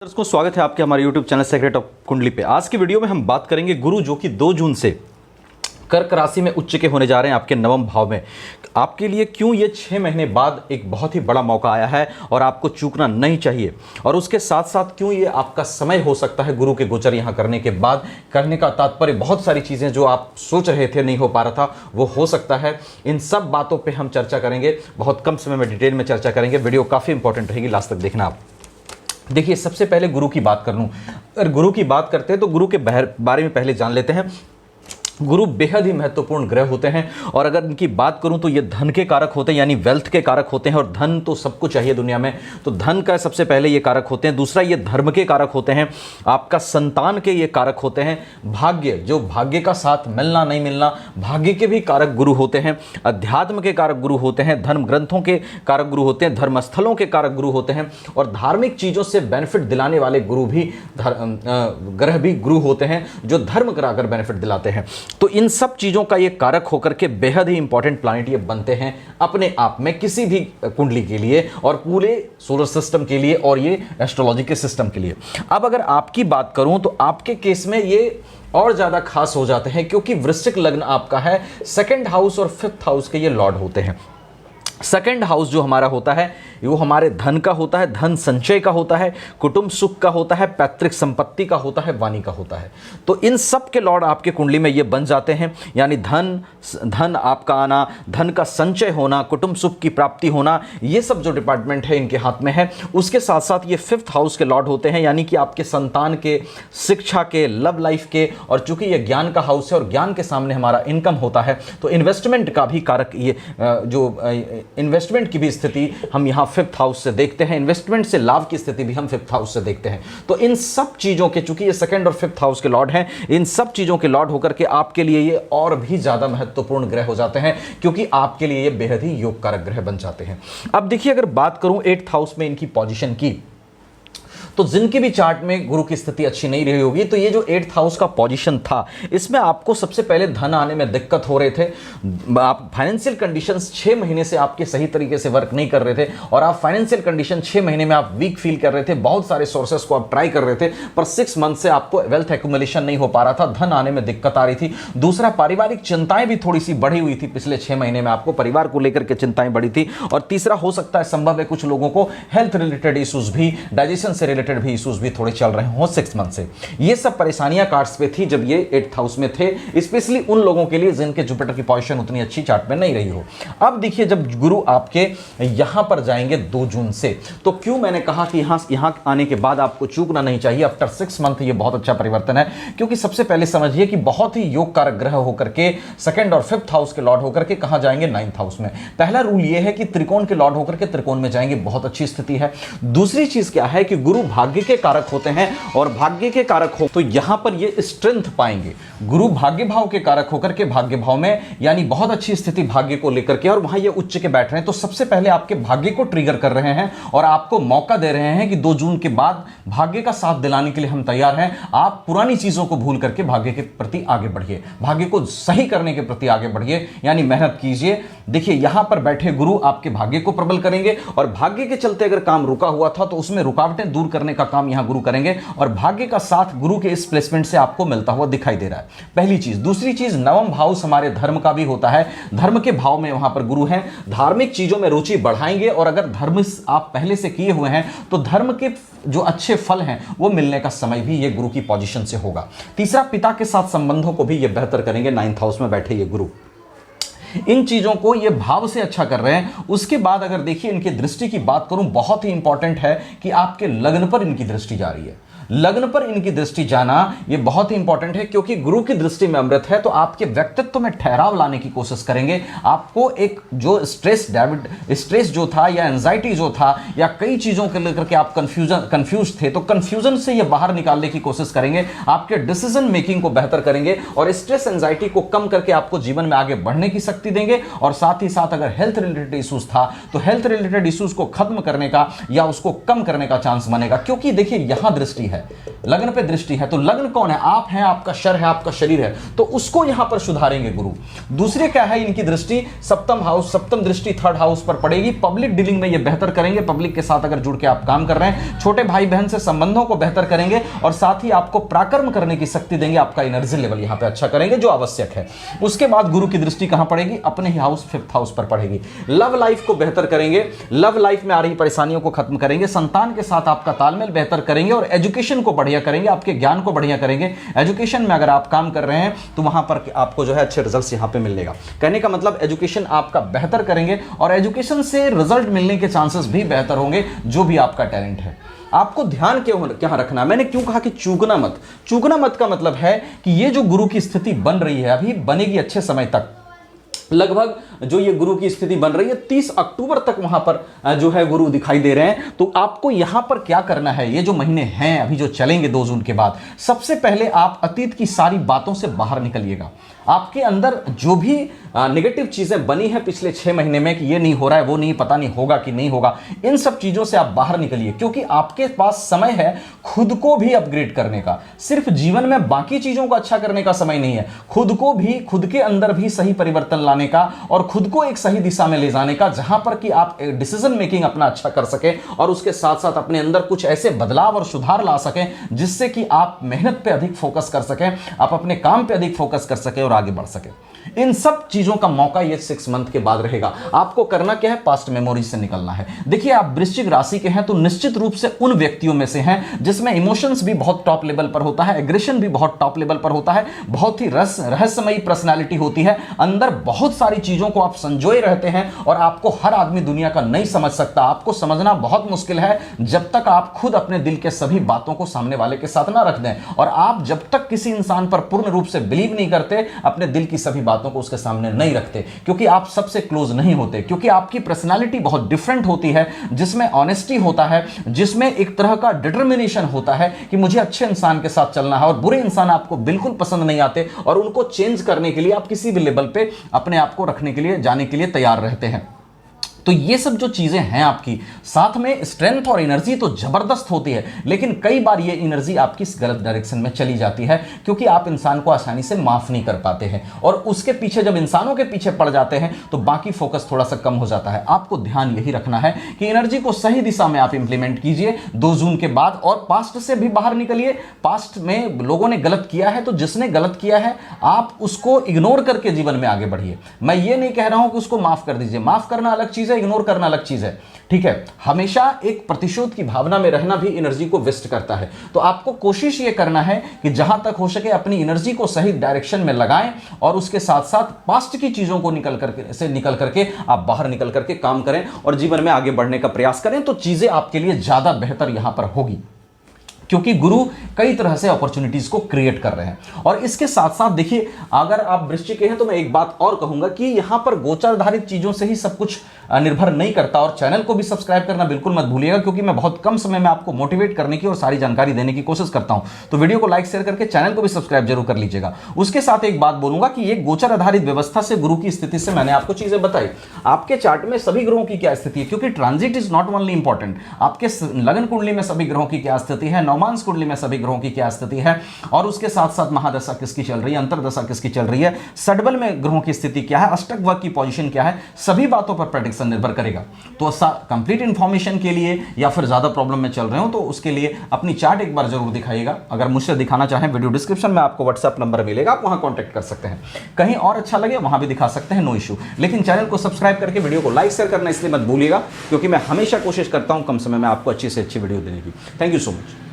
दर्शकों, स्वागत है आपके हमारे YouTube चैनल सेक्रेट ऑफ कुंडली पे। आज की वीडियो में हम बात करेंगे गुरु जो कि 2 जून से कर्क राशि में उच्च के होने जा रहे हैं आपके नवम भाव में। आपके लिए क्यों ये 6 महीने बाद एक बहुत ही बड़ा मौका आया है और आपको चूकना नहीं चाहिए, और उसके साथ साथ क्यों ये आपका समय हो सकता है गुरु के गोचर यहाँ करने के बाद। करने का तात्पर्य बहुत सारी चीज़ें जो आप सोच रहे थे नहीं हो पा रहा था वो हो सकता है। इन सब बातों पर हम चर्चा करेंगे, बहुत कम समय में डिटेल में चर्चा करेंगे। वीडियो काफ़ी इंपॉर्टेंट रहेगी, लास्ट तक देखना आप। देखिए, सबसे पहले गुरु की बात कर लूँ। अगर गुरु की बात करते हैं तो गुरु के बारे में पहले जान लेते हैं। गुरु बेहद ही महत्वपूर्ण ग्रह होते हैं, और अगर इनकी बात करूं तो ये धन के कारक होते हैं, यानी वेल्थ के कारक होते हैं। और धन तो सबको चाहिए दुनिया में, तो धन का सबसे पहले ये कारक होते हैं। दूसरा, ये धर्म के कारक होते हैं, आपका संतान के ये कारक होते हैं। भाग्य, जो भाग्य का साथ मिलना नहीं मिलना, भाग्य के भी कारक गुरु होते हैं। अध्यात्म के कारक गुरु होते हैं, धर्म ग्रंथों के कारक गुरु होते हैं, धर्मस्थलों के कारक गुरु होते हैं, और धार्मिक चीज़ों से बेनिफिट दिलाने वाले गुरु भी ग्रह भी गुरु होते हैं, जो धर्म कराकर बेनिफिट दिलाते हैं। तो इन सब चीजों का ये कारक होकर के बेहद ही इंपॉर्टेंट प्लैनेट ये बनते हैं अपने आप में, किसी भी कुंडली के लिए और पूरे सोलर सिस्टम के लिए और ये एस्ट्रोलॉजी के सिस्टम के लिए। अब अगर आपकी बात करूं तो आपके केस में ये और ज्यादा खास हो जाते हैं, क्योंकि वृश्चिक लग्न आपका है, 2nd हाउस और 5th हाउस के ये लॉर्ड होते हैं। 2nd हाउस जो हमारा होता है वो हमारे धन का होता है, धन संचय का होता है, कुटुंब सुख का होता है, पैतृक संपत्ति का होता है, वाणी का होता है। तो इन सब के लॉर्ड आपके कुंडली में ये बन जाते हैं, यानी धन आपका आना, धन का संचय होना, कुटुंब सुख की प्राप्ति होना, ये सब जो डिपार्टमेंट है इनके हाथ में है। उसके साथ साथ ये 5th हाउस के लॉर्ड होते हैं, यानी कि आपके संतान के, शिक्षा के, लव लाइफ के, और चूंकि ये ज्ञान का हाउस है और ज्ञान के सामने हमारा इनकम होता है, तो इन्वेस्टमेंट का भी कारक ये जो इन्वेस्टमेंट की भी स्थिति हम यहाँ 5th हाउस से देखते हैं, इन्वेस्टमेंट से लाभ की स्थिति भी हम 5th हाउस से देखते हैं। तो इन सब चीजों के, चूंकि ये 2nd और 5th हाउस के लॉर्ड हैं, इन सब चीजों के लॉर्ड होकर के आपके लिए ये और भी ज्यादा महत्वपूर्ण ग्रह हो जाते हैं, क्योंकि आपके लिए ये बेहद ही योग कारक ग्रह बन जाते हैं। अब देखिए, अगर बात करूं 8th हाउस में इनकी पोजीशन की, तो जिनकी भी चार्ट में गुरु की स्थिति अच्छी नहीं रही होगी, तो ये जो 8th हाउस का पोजीशन था, इसमें आपको सबसे पहले धन आने में दिक्कत हो रहे थे। आप फाइनेंशियल कंडीशंस 6 महीने से आपके सही तरीके से वर्क नहीं कर रहे थे, और आप फाइनेंशियल कंडीशन 6 महीने में आप वीक फील कर रहे थे। बहुत सारे सोर्सेस को आप ट्राई कर रहे थे, पर 6 मंथ से आपको वेल्थ एक्यूमुलेशन नहीं हो पा रहा था, धन आने में दिक्कत आ रही थी। दूसरा, पारिवारिक चिंताएं भी थोड़ी सी बढ़ी हुई थी पिछले 6 महीने में, आपको परिवार को लेकर के चिंताएं बढ़ी थी। और तीसरा, हो सकता है संभव है कुछ लोगों को हेल्थ रिलेटेड इश्यूज भी, डाइजेशन से रिलेटेड भी इश्यूज भी थोड़े चल रहे हो 6 मंथ से। ये सब परेशानियां कार्ड्स पे थी जब ये 8th हाउस में थे, स्पेशली उन लोगों के लिए जिनके जुपिटर की पोजीशन उतनी अच्छी चार्ट में नहीं रही हो। अब देखिए, जब गुरु आपके यहां पर जाएंगे 2 जून से, तो क्यों मैंने कहा कि यहां आने के बाद आपको चूकना नहीं चाहिए। आफ्टर 6 मंथ ये बहुत अच्छा परिवर्तन है, क्योंकि सबसे पहले समझिए कि बहुत ही योग कारक ग्रह होकर के 2nd और 5th हाउस के लॉर्ड होकर के कहां जाएंगे, 9th हाउस में। पहला रूल ये है कि त्रिकोण के लॉर्ड होकर के त्रिकोण में जाएंगे, बहुत अच्छी स्थिति है। दूसरी चीज क्या है कि गुरु भाग्य के कारक होते हैं, और भाग्य के कारक हो तो यहां पर ये स्ट्रेंथ पाएंगे। गुरु भाग्य भाव के कारक होकर के भाग्य भाव में, यानी बहुत अच्छी स्थिति भाग्य को लेकर के, और वहां ये उच्च के बैठ रहे हैं, तो सबसे पहले आपके भाग्य को ट्रिगर कर रहे हैं और आपको मौका दे रहे हैं कि 2 जून के बाद भाग्य का साथ दिलाने के लिए हम तैयार हैं। आप पुरानी चीजों को भूल करके भाग्य के प्रति आगे बढ़िए, भाग्य को सही करने के प्रति आगे बढ़िए, यानी मेहनत कीजिए। देखिए, यहां पर बैठे गुरु आपके भाग्य को प्रबल करेंगे, और भाग्य के चलते अगर काम रुका हुआ था तो उसमें रुकावटें दूर करने का काम यहां गुरु करेंगे, और भाग्य का साथ गुरु के इस प्लेसमेंट से आपको मिलता हुआ दिखाई दे रहा है। पहली चीज। दूसरी चीज, नवम भाव हमारे धर्म का भी होता है, धर्म के भाव में वहां पर गुरु हैं, धार्मिक चीजों में रुचि बढ़ाएंगे, और अगर धर्म आप पहले से किए हुए हैं तो धर्म के जो अच्छे फल हैं वो मिलने का समय भी ये गुरु की पोजीशन से होगा। तीसरा, पिता के साथ संबंधों को भी ये बेहतर करेंगे, 9th हाउस में बैठे ये गुरु। इन चीजों को ये भाव से अच्छा कर रहे हैं। उसके बाद अगर देखिए इनकी दृष्टि की बात करूं, बहुत ही इंपॉर्टेंट है कि आपके लग्न पर इनकी दृष्टि जा रही है। लग्न पर इनकी दृष्टि जाना ये बहुत ही इंपॉर्टेंट है, क्योंकि गुरु की दृष्टि में अमृत है, तो आपके व्यक्तित्व में ठहराव लाने की कोशिश करेंगे। आपको एक जो स्ट्रेस जो था, या एंजाइटी जो था, या कई चीजों को लेकर के आप कंफ्यूज थे, तो कंफ्यूजन से ये बाहर निकालने की कोशिश करेंगे। आपके डिसीजन मेकिंग को बेहतर करेंगे, और स्ट्रेस एंजाइटी को कम करके आपको जीवन में आगे बढ़ने की शक्ति देंगे। और साथ ही साथ अगर हेल्थ रिलेटेड इश्यूज था, तो हेल्थ रिलेटेड इश्यूज को खत्म करने का या उसको कम करने का चांस बनेगा, क्योंकि देखिए यहां दृष्टि है, लग्न पे दृष्टि है, तो लग्न कौन है? आप हैं, आपका शर है, आपका शरीर है, तो उसको यहां पर सुधारेंगे गुरु। दूसरे क्या है, इनकी दृष्टि सप्तम हाउस, सप्तम दृष्टि थर्ड हाउस पर पड़ेगी। पब्लिक डीलिंग में ये बेहतर करेंगे, पब्लिक के साथ अगर जुड़ के आप काम कर रहे हैं, छोटे भाई बहन से संबंधों को बेहतर करेंगे और साथ ही आपको पराक्रम करने की शक्ति देंगे, आपका एनर्जी लेवल यहां पे अच्छा करेंगे जो आवश्यक है। उसके बाद गुरु की दृष्टि कहां पड़ेगी? अपने ही हाउस फिफ्थ हाउस पर पड़ेगी। लव लाइफ को बेहतर करेंगे, लव लाइफ में आ रही परेशानियों को खत्म करेंगे, संतान के साथ आपका तालमेल बेहतर करेंगे और एजुकेशन को बढ़िया करेंगे, आपके ज्ञान को बढ़िया करेंगे। एजुकेशन में अगर आप काम कर रहे हैं तो वहां पर आपको जो है अच्छे रिजल्ट्स यहां पे मिलेगा। कहने का मतलब एजुकेशन आपका बेहतर करेंगे और एजुकेशन से रिजल्ट मिलने के चांसेस भी बेहतर होंगे, जो भी आपका टैलेंट है। आपको ध्यान क्या रखना है? मैंने क्यों कहा कि चूकना मत? चूकना मत का मतलब है कि ये जो गुरु की स्थिति बन रही है, अभी बनेगी अच्छे समय तक, लगभग जो ये गुरु की स्थिति बन रही है 30 अक्टूबर तक वहां पर जो है गुरु दिखाई दे रहे हैं। तो आपको यहां पर क्या करना है, ये जो महीने हैं अभी जो चलेंगे 2 जून के बाद, सबसे पहले आप अतीत की सारी बातों से बाहर निकलिएगा। आपके अंदर जो भी नेगेटिव चीजें बनी है पिछले 6 महीने में कि ये नहीं हो रहा है, वो नहीं, पता नहीं होगा कि नहीं होगा, इन सब चीजों से आप बाहर निकलिए, क्योंकि आपके पास समय है खुद को भी अपग्रेड करने का। सिर्फ जीवन में बाकी चीजों को अच्छा करने का समय नहीं है, खुद को भी, खुद के अंदर भी सही परिवर्तन लाने का और खुद को एक सही दिशा में ले जाने का, जहां पर कि आप डिसीजन मेकिंग अपना अच्छा कर सके और उसके साथ साथ अपने अंदर कुछ ऐसे बदलाव और सुधार ला सकें जिससे कि आप मेहनत पे अधिक फोकस कर सकें, आप अपने काम पे अधिक फोकस कर सकें और आगे बढ़ सके। इन सब चीजों का मौका ये 6 मंथ के बाद रहेगा। आपको करना क्या है? पास्ट मेमोरी से निकलना है। देखिए, आप वृश्चिक राशि के हैं तो निश्चित रूप से उन व्यक्तियों में से हैं जिसमें इमोशंस भी बहुत टॉप लेवल पर होता है, एग्रेशन भी बहुत टॉप लेवल पर होता है, बहुत ही रहस्यमयी पर्सनालिटी होती है, अंदर बहुत सारी चीजों को आप संजोए रहते हैं और आपको हर आदमी दुनिया का नहीं समझ सकता। आपको समझना बहुत मुश्किल है जब तक आप खुद अपने दिल के सभी बातों को सामने वाले के साथ ना रख दें, और आप जब तक किसी इंसान पर पूर्ण रूप से बिलीव नहीं करते, अपने दिल की सभी बातों को उसके सामने नहीं रखते, क्योंकि आप सबसे क्लोज नहीं होते, क्योंकि आपकी पर्सनालिटी बहुत डिफरेंट होती है, जिसमें ऑनेस्टी होता है, जिसमें एक तरह का डिटर्मिनेशन होता है कि मुझे अच्छे इंसान के साथ चलना है और बुरे इंसान आपको बिल्कुल पसंद नहीं आते और उनको चेंज करने के लिए आप किसी भी लेवल पे अपने आप को रखने के लिए, जाने के लिए तैयार रहते हैं। तो ये सब जो चीजें हैं आपकी, साथ में स्ट्रेंथ और एनर्जी तो जबरदस्त होती है, लेकिन कई बार ये एनर्जी आपकी गलत डायरेक्शन में चली जाती है, क्योंकि आप इंसान को आसानी से माफ नहीं कर पाते हैं और उसके पीछे, जब इंसानों के पीछे पड़ जाते हैं तो बाकी फोकस थोड़ा सा कम हो जाता है। आपको ध्यान यही रखना है कि एनर्जी को सही दिशा में आप इंप्लीमेंट कीजिए 2 जून के बाद, और पास्ट से भी बाहर निकलिए। पास्ट में लोगों ने गलत किया है तो जिसने गलत किया है आप उसको इग्नोर करके जीवन में आगे बढ़िए। मैं ये नहीं कह रहा हूं कि उसको माफ कर दीजिए, माफ करना अलग चीज है, इग्नोर करना अलग चीज है, ठीक है। हमेशा एक प्रतिशोध की भावना में रहना भी एनर्जी को वेस्ट करता है। तो आपको कोशिश ये करना है कि जहां तक हो सके अपनी एनर्जी को सही डायरेक्शन में लगाएं और उसके साथ साथ पास्ट की चीजों को निकल करके आप बाहर निकल करके काम करें और जीवन में आगे बढ़ने का प्रयास करें, तो चीजें आपके लिए ज्यादा बेहतर यहां पर होगी, क्योंकि गुरु कई तरह से अपॉर्चुनिटीज को क्रिएट कर रहे हैं। और इसके साथ साथ देखिए, अगर आप वृश्चिक के हैं तो मैं एक बात और कहूंगा कि यहां पर गोचरधारित चीजों से ही सब कुछ निर्भर नहीं करता, और चैनल को भी सब्सक्राइब करना बिल्कुल मत भूलिएगा, क्योंकि मैं बहुत कम समय में आपको मोटिवेट करने की और सारी जानकारी देने की कोशिश करता हूं। तो वीडियो को लाइक शेयर करके चैनल को भी सब्सक्राइब जरूर कर लीजिएगा। उसके साथ एक बात बोलूंगा कि ये गोचर आधारित व्यवस्था से, गुरु की स्थिति से मैंने आपको चीजें बताई। आपके चार्ट में सभी ग्रहों की क्या स्थिति है, क्योंकि transit is not only important, आपके लगन कुंडली में सभी ग्रहों की क्या स्थिति है, नवमांश कुंडली में सभी ग्रहों की क्या स्थिति है, और उसके साथ साथ महादशा किसकी चल रही है, अंतरदशा किसकी चल रही है, सडबल में ग्रहों की स्थिति क्या है, अष्टक वर्ग की पोजीशन क्या है, सभी बातों पर प्रेडिक्शन निर्भर करेगा। तो कंप्लीट इंफॉर्मेशन के लिए या फिर ज्यादा प्रॉब्लम में चल रहे हो तो उसके लिए अपनी चार्ट एक बार जरूर दिखाइएगा। अगर मुझसे दिखाना चाहें, वीडियो डिस्क्रिप्शन में आपको व्हाट्सएप नंबर मिलेगा, आप वहां कांटेक्ट कर सकते हैं। कहीं और अच्छा लगे वहां भी दिखा सकते हैं, नो इशू। लेकिन चैनल को सब्सक्राइब करके वीडियो को लाइक शेयर करना इसलिए मत भूलिएगा, क्योंकि मैं हमेशा कोशिश करता हूं कम समय में आपको अच्छी से अच्छी वीडियो देने की। Thank you so much.